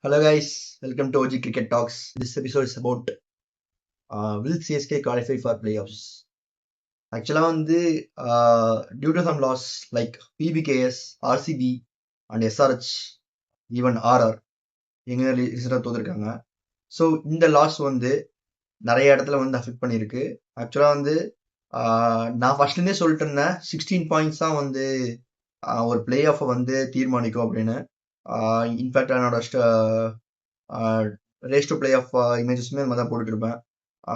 Hello guys, welcome to OG Cricket Talks. This episode is about will CSK qualify for playoffs? Actually வந்து due to some loss like PBKS, RCB and SRH, even RR எங்க result தோத்துருக்காங்க. So இந்த loss வந்து நிறைய இடத்துல வந்து affect பண்ணியிருக்கு. ஆக்சுவலாக வந்து நான் ஃபர்ஸ்ட்லேருந்தே சொல்லிட்டு இருந்தேன் 16 பாயிண்ட்ஸ் தான் வந்து ஒரு பிளே ஆஃபை வந்து தீர்மானிக்கும் அப்படின்னு. இன்ஃபேக்ட் என்னோட ரேஸ் டு பிளே ஆஃப் இமேஜஸ்மே நம்ம தான் போட்டுட்டு இருப்பேன்.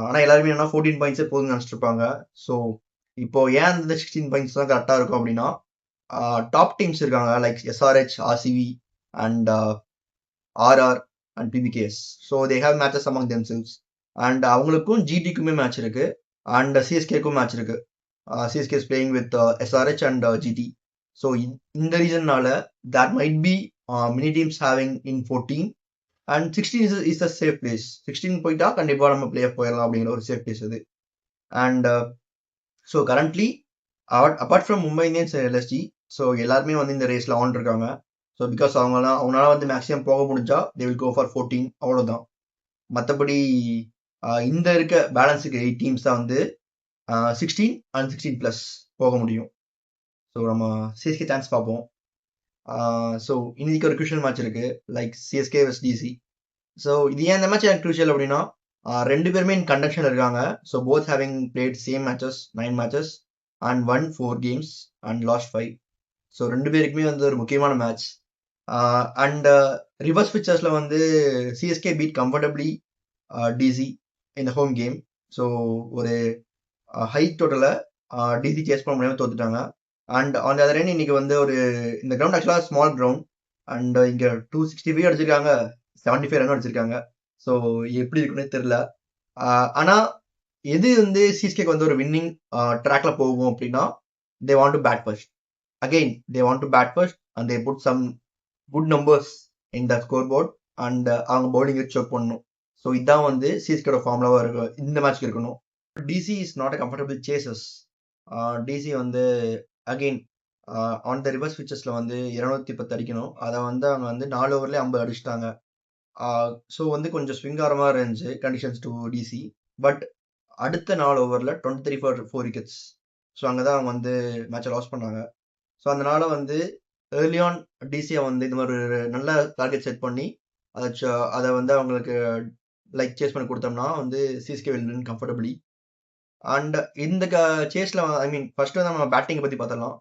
ஆனால் எல்லாருமே என்ன 14 பாயிண்ட்ஸே போதும்னு நினச்சிட்டு இருப்பாங்க. ஸோ இப்போ ஏன் அந்த 16 பாயிண்ட்ஸ் தான் கரெக்டாக இருக்கும் அப்படின்னா டாப் டீம்ஸ் இருக்காங்க like SRH, RCB and RR and PBKS. So they have matches among themselves and அவங்களுக்கும் ஜிடிக்குமே மேட்ச் இருக்கு அண்ட் சிஎஸ்கேக்கும் மேட்ச் இருக்கு. CSK is playing with SRH and GT. So இந்த ரீசன்னால that might be many teams having in 14 and 16 is a safe place. 16 போயிட்டா கண்டிப்பா நம்ம பிளே ஆஃப் போயிடலாம் அப்படிங்கிற ஒரு சேஃப் பிளேஸ் அது. And so currently apart from Mumbai Indians LSG, so எல்லாருமே வந்து இந்த ரேஸ்ல ஆன் இருக்காங்க. ஸோ பிகாஸ் அவங்களால வந்து மேக்ஸிமம் போக முடிஞ்சா தே வில் கோ ஃபார் 14, அவ்வளோதான். மற்றபடி இந்த இருக்க பேலன்ஸுக்கு 8 டீம்ஸ் தான் வந்து 16 and 16+ போக முடியும். ஸோ நம்ம சிஎஸ்கே சான்ஸ் பார்ப்போம். ஸோ இன்னைக்கு ஒரு க்ரூஷியல் மேட்ச் இருக்கு like CSK vs DC. So இது ஏன் இந்த மேட்ச் எனக்கு க்ரூஷியல் அப்படின்னா ரெண்டு பேருமே இன் கண்டக்ஷன் இருக்காங்க. So both having played same matches 9 matches and won 4 games and lost 5. So ரெண்டு பேருக்குமே வந்து ஒரு முக்கியமான மேட்ச். அண்ட் ரிவர்ஸ் பிக்சர்ஸ்ல வந்து சிஎஸ்கே பீட் கம்ஃபர்டபிளி டிசி இந்த ஹோம் கேம். ஸோ ஒரு ஹை டோட்டலை டிசி சேஸ் பண்ண முடியாமல் தோத்துட்டாங்க. And on the other end இன்னைக்கு வந்து ஒரு இந்த கிரவுண்ட் ஆக்சுவலாக ஸ்மால் கிரவுண்ட் அண்ட் இங்கே 265 அடிச்சிருக்காங்க, 75 ரன் அடிச்சிருக்காங்க. ஸோ எப்படி இருக்குன்னு தெரியல. ஆனால் எது வந்து சிஎஸ்கேக்கு வந்து ஒரு வின்னிங் ட்ராக்ல போகும் அப்படின்னா they want to bat first. Again they want to bat first and they put some good numbers in the score board and அவங்க பவுலிங் செக் பண்ணணும். ஸோ இதுதான் வந்து சிஎஸ்கேட ஃபார்முலாவாக இருக்கு இந்த மேட்ச்க்கு இருக்கணும். DC is not a comfortable chases. DC வந்து அகெயின் ஆன் த ரிவர்ஸ் பிச்சஸ்ல வந்து 210 அடிக்கணும். அதை வந்து அவங்க வந்து 4 ஓவர்லேயே 50 அடிச்சிட்டாங்க. ஸோ வந்து கொஞ்சம் ஸ்விங் ஆகிற மாதிரி இருந்துச்சு கண்டிஷன்ஸ் டு டிசி. பட் அடுத்த 4 ஓவரில் 23 for 4 விக்கெட்ஸ். ஸோ அங்கே தான் அவங்க வந்து மேட்சை லாஸ் பண்ணாங்க. ஸோ அதனால வந்து ஏர்லி ஆன் டிசியை வந்து இந்த மாதிரி ஒரு நல்ல டார்கெட் செட் பண்ணி அதை வந்து அவங்களுக்கு லைக் சேஸ் பண்ணி கொடுத்தோம்னா வந்து CSK will win comfortably. And இந்த சேஸ்ல ஐ மீன் ஃபர்ஸ்ட் வந்து நம்ம பேட்டிங்கை பற்றி பார்த்தலாம்.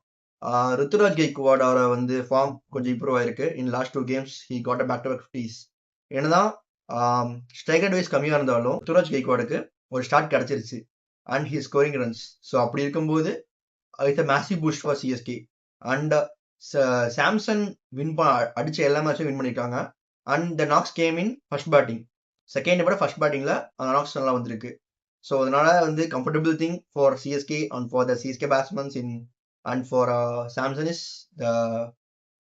ருத்துராஜ் கெய்க்வாடோட வந்து ஃபார்ம் கொஞ்சம் இம்ப்ரூவ் ஆயிருக்கு. In last 2 games he got a back-to-back 50s. என்னதான் ஸ்ட்ரைக் அட்வைஸ் கம்மியாக இருந்தாலும் ருத்துராஜ் கெய்க்வாடுக்கு ஒரு ஸ்டார்ட் கிடைச்சிருச்சு and he scoring runs. So அப்படி இருக்கும்போது it's a massive boost for CSK. And Samson அடிச்ச எல்லா மேட்சும் வின் பண்ணியிருக்காங்க. And the knocks came in first batting. Second விட ஃபர்ஸ்ட் பேட்டிங்ல அந்த நாக்ஸ் நல்லா வந்திருக்கு. ஸோ அதனால வந்து comfortable thing for CSK and for the CSK batsmen in and for Samson is the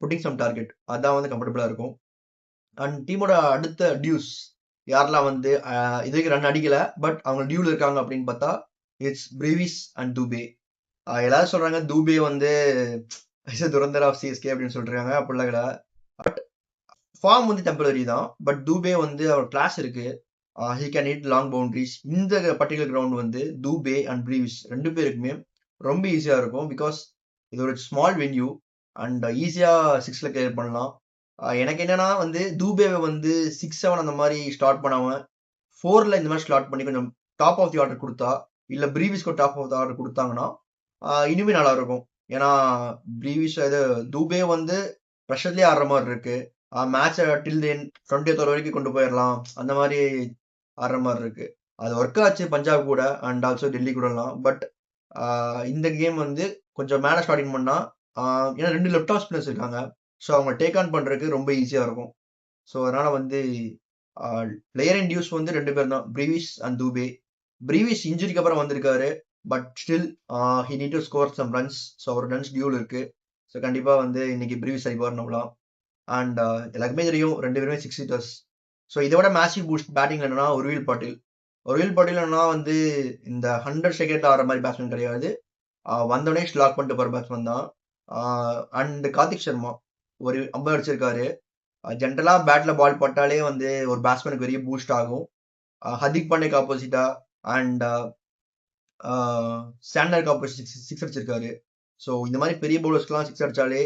putting some target. அதான் வந்து கம்ஃபர்டபுளாக இருக்கும். அண்ட் டீமோட அடுத்த டியூஸ் யாரெல்லாம் வந்து இதுக்கு ரன் அடிக்கல பட் அவங்க டியூல இருக்காங்க அப்படின்னு பார்த்தா இட்ஸ் பிரேவிஸ் அண்ட் தூபே. எல்லாரும் சொல்றாங்க தூபே வந்து துரந்தர் ஆஃப் சிஎஸ்கே அப்படின்னு சொல்றாங்க. அப்படிலாம் இல்லை. பட் ஃபார்ம் வந்து டெம்பரரி தான். பட் தூபே வந்து அவர் கிளாஸ் இருக்கு. He can hit long boundaries. இந்த பர்டிகுலர் கிரவுண்ட் வந்து தூபே அண்ட் பிரீவிஸ் ரெண்டு பேருக்குமே ரொம்ப ஈஸியாக இருக்கும். பிகாஸ் இது ஒரு ஸ்மால் வென்யூ அண்ட் ஈஸியாக 6ல கிளியர் பண்ணலாம். எனக்கு என்னன்னா வந்து தூபேவை வந்து 6-7 அந்த மாதிரி ஸ்டார்ட் பண்ணாம 4ல இந்த மாதிரி ஸ்டார்ட் பண்ணி கொஞ்சம் டாப் ஆஃப் தி ஆர்டர் கொடுத்தா இல்லை பிரீவிஸ்க்கு டாப் ஆஃப் தி ஆர்டர் கொடுத்தாங்கன்னா இனிமே நல்லா இருக்கும். ஏன்னா பிரீவிஸ் இது தூபே வந்து ப்ரெஷர்லேயே ஆடுற மாதிரி இருக்கு. மேட்சை டில் தென் 20th over வரைக்கும் கொண்டு போயிடலாம் அந்த மாதிரி ஆடுற மாதிரி இருக்கு. அது ஒர்க் ஆச்சு பஞ்சாப் கூட அண்ட் ஆல்சோ டெல்லி கூடலாம். பட் இந்த கேம் வந்து கொஞ்சம் மேலே ஸ்டார்டிங் பண்ணா ஏன்னா 2 லெஃப்ட் ஆஃப் ஸ்பின்னர்ஸ் இருக்காங்க. ஸோ அவங்க டேக் ஆன் பண்ணுறதுக்கு ரொம்ப ஈஸியாக இருக்கும். ஸோ அதனால வந்து பிளேயர் இன் டியூஸ் வந்து 2 பேர் தான், பிரீவிஸ் அண்ட் தூபே. பிரீவிஸ் இன்ஜுரிக்கு அப்புறம் வந்திருக்காரு. But still he need to score some runs. So அவர் ரன்ஸ் டியூல் இருக்கு. ஸோ கண்டிப்பாக வந்து இன்னைக்கு பிரீவிஸ் அடிப்பார் நம்மளாம். அண்ட் எல்லாருக்குமே தெரியும் 2 பேருமே 6 hitters. ஸோ இதோட மேசிவ் பூஸ்ட் பேட்டிங் என்னன்னா உர்வில் பட்டேல். உர்வில் பட்டேல் என்னன்னா வந்து இந்த 100 செகண்ட் ஆடுற மாதிரி பேட்ஸ்மேன் கிடையாது. வந்தோடனே ஸ்லாக் பண்ணிட்டு போகிற பேட்ஸ்மேன் தான். அண்ட் கார்த்திக் சர்மா ஒரு 50 அடிச்சிருக்காரு. ஜென்ரலா பேட்ல பால் பட்டாலே வந்து ஒரு பேட்ஸ்மேனுக்கு பெரிய பூஸ்ட் ஆகும். ஹர்திக் பாண்டியாக்கு ஆப்போசிட்டா அண்ட் சாண்டருக்கு ஆப்போசிட் சிக்ஸ் அடிச்சிருக்காரு. ஸோ இந்த மாதிரி பெரிய பவுலர்ஸ்க்குலாம் சிக்ஸ் அடிச்சாலே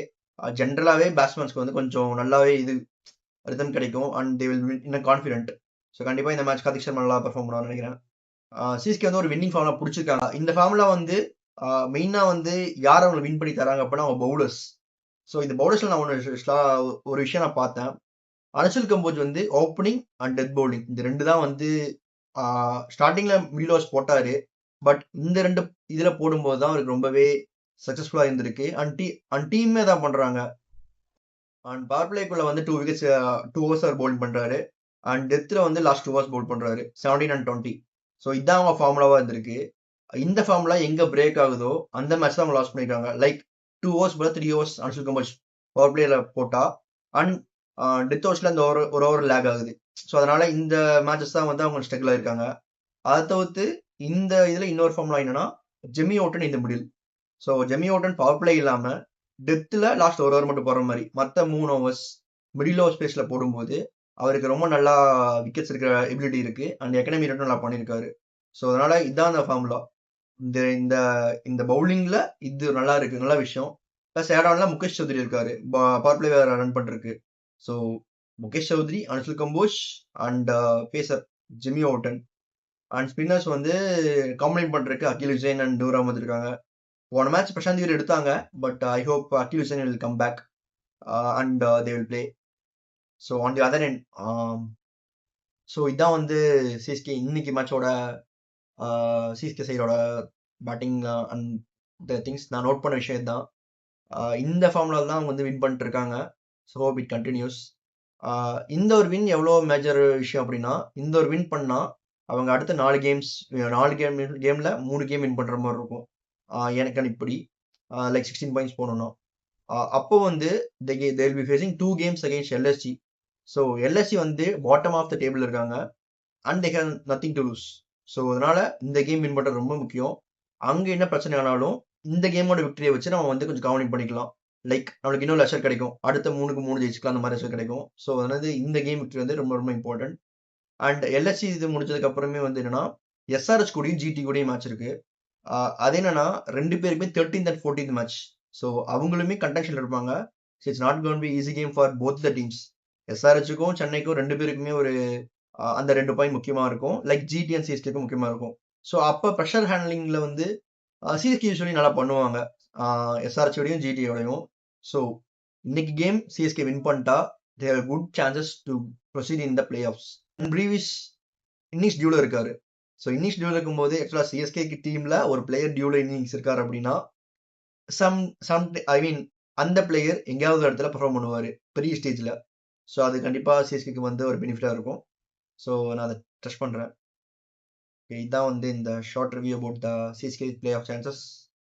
ஜென்ரலாகவே பேட்ஸ்மேன்ஸ்க்கு வந்து கொஞ்சம் நல்லாவே இது ரிதம் கிடைக்கும் and they will win in confident. So கண்டிப்பாக இந்த மேட்ச் ஹர்திக் சர்மா நல்லா பெர்ஃபார்ம் பண்ணுவான்னு நினைக்கிறேன். சிஎஸ்கே வந்து ஒரு வின்னிங் ஃபார்ம்ல பிடிச்சிருக்காங்க. இந்த ஃபார்ம்ல வந்து மெயினா வந்து யார் அவங்க வின் பண்ணி தராங்க அப்படின்னா அவங்க பவுலர்ஸ். ஸோ இந்த பவுலர்ஸ்ல நான் ஒரு விஷயம் நான் பார்த்தேன். அனுஷுல் கம்போஜ் வந்து ஓப்பனிங் அண்ட் டெத் பவுலிங் இந்த ரெண்டு தான் வந்து ஸ்டார்டிங்ல மிடில் ஓவர்ஸ் போட்டாரு. பட் இந்த ரெண்டு இதுல போடும்போது தான் அவருக்கு ரொம்பவே சக்சஸ்ஃபுல்லா இருந்திருக்கு. அண்ட் டீமே தான் பண்றாங்க. அண்ட் பவர் பிளேக்குள்ள வந்து 2 விக்கெட்ஸ் 2 ஓவர்ஸ் அவர் பவுலிங் பண்றாரு. அண்ட் டெத்ல வந்து லாஸ்ட் 2 ஓவர்ஸ் பவுல் பண்றாரு 17 அண்ட் 20. ஸோ இதான் அவங்க ஃபார்முலாவா இருந்திருக்கு. இந்த ஃபார்முலா எங்க பிரேக் ஆகுதோ அந்த மேட்ச் தான் அவங்க லாஸ் பண்ணிருக்காங்க. Like 2 overs 3 overs Anshul Kamboj power பிளேல போட்டா அண்ட் டெத் ஓவர்ஸ்ல அந்த ஒரு ஓவர் லேக் ஆகுது. ஸோ அதனால இந்த மேட்சஸ் தான் வந்து அவங்க ஸ்ட்ரகிள் ஆயிருக்காங்க. அதை தவிர்த்து இந்த இதுல இன்னொரு ஃபார்முலா என்னன்னா ஜெமி ஓட்டன் இந்த middle. So Jamie Orton power play இல்லாம டெத்தில் லாஸ்ட் ஒரு ஓவர் மட்டும் போற மாதிரி மற்ற 3 ஓவர்ஸ் மிடில் ஓவர் ஸ்பேஸ்ல போடும்போது அவருக்கு ரொம்ப நல்லா விக்கெட்ஸ் இருக்கிற எபிலிட்டி இருக்கு அண்ட் எக்கனமி ரேட்டும் நல்லா பண்ணியிருக்காரு. ஸோ அதனால இதான் அந்த ஃபார்முலா. இந்த இந்த இந்த பவுலிங்ல இது நல்லா இருக்கு, நல்ல விஷயம். பிளஸ் ஏடான்ல முகேஷ் சௌத்ரி இருக்காரு, பவர் பிளே ரன் பண்ணிருக்கு. So Mukesh Choudhary, Anshul Kamboj and pacer Jimmy Overton and spinners வந்து காம்பைன் பண்றதுக்கு Akeal Hosein and Noor Ahmad இருக்காங்க. போன மேட்ச் பிரசாந்த் வீர் எடுத்தாங்க. But I hope Akeal Hosein will come back and they will play. So on the other end so இதான் வந்து CSK இன்னைக்கு மேட்சோட CSK சைடோட பேட்டிங் அண்ட் த திங்ஸ் நான் நோட் பண்ண விஷயம் தான். இந்த ஃபார்முலா தான் அவங்க வந்து வின் பண்ணிட்டு இருக்காங்க. So hope it continuous. இந்த ஒரு வின் எவ்வளோ மேஜர் விஷயம் அப்படின்னா இந்த ஒரு வின் பண்ணா அவங்க அடுத்த 4 கேம்ல 3 கேம் வின் பண்ற மாதிரி இருக்கும். எனக்கு இப்படி லைக் 16 பாயிண்ட்ஸ் போகணும்னா அப்போ வந்து they will be facing 2 games against LSG. So LSC வந்து பாட்டம் ஆஃப் த டேபிள் இருக்காங்க and they have nothing to lose. So அதனால இந்த கேம் வின் பண்றது ரொம்ப முக்கியம். அங்க என்ன பிரச்சனை ஆனாலும் இந்த கேமோட விக்டரியை வச்சு நம்ம வந்து கொஞ்சம் கவனிங் பண்ணிக்கலாம். லைக் நம்மளுக்கு இன்னும் லெஷர் கிடைக்கும், அடுத்த 3க்கு 3 ஜெயிச்சுக்கலாம், அந்த மாதிரி லெஷர் கிடைக்கும். ஸோ அதனால இந்த கேம் விக்டரி வந்து ரொம்ப ரொம்ப இம்பார்ட்டன்ட். அண்ட் எல்எஸ்சி இது முடிஞ்சதுக்கு அப்புறமே வந்து என்னன்னா எஸ்ஆர்எச் கூடயும் ஜிடி கூடயும் மேட்ச் இருக்கு. அது என்னன்னா 2 பேருக்குமே 13th and 14th match. So அவங்களுமே கண்டென்ஷன்ல இருப்பாங்க. It's not gonna be easy game for both the teams. எஸ்ஆர்எச்சுக்கும் சென்னைக்கும் 2 பேருக்குமே ஒரு அந்த 2 பாயிண்ட் முக்கியமா இருக்கும். லைக் ஜிடி அண்ட் சிஎஸ்கேக்கும் முக்கியமா இருக்கும். ஸோ அப்போ ப்ரெஷர் ஹேண்ட்லிங்ல வந்து சிஎஸ்கே யூஸ்வலி நல்லா பண்ணுவாங்க எஸ்ஆர்எச்சோடையும் ஜிடியோடையும். ஸோ இன்னைக்கு கேம் சிஎஸ்கே வின் பண்ணிட்டா they have good chances to proceed in the playoffs. And Brevis innings டியூல இருக்காரு. ஸோ இன்னிங்ஸ் டியூல இருக்கும்போது ஆக்சுவலா சிஎஸ்கே டீம்ல ஒரு பிளேயர் டியூல இன்னிங்ஸ் இருக்காரு அப்படின்னா அந்த பிளேயர் எங்கேயாவது இடத்துல பெர்ஃபார்ம் பண்ணுவாரு பெரிய ஸ்டேஜ்ல. ஸோ அது கண்டிப்பா சிஎஸ்கேக்கு வந்து ஒரு பெனிஃபிட்டா இருக்கும். ஸோ நான் அதை ட்ரஸ்ட் பண்றேன். இதுதான் வந்து இந்த short review about the CSK play off chances.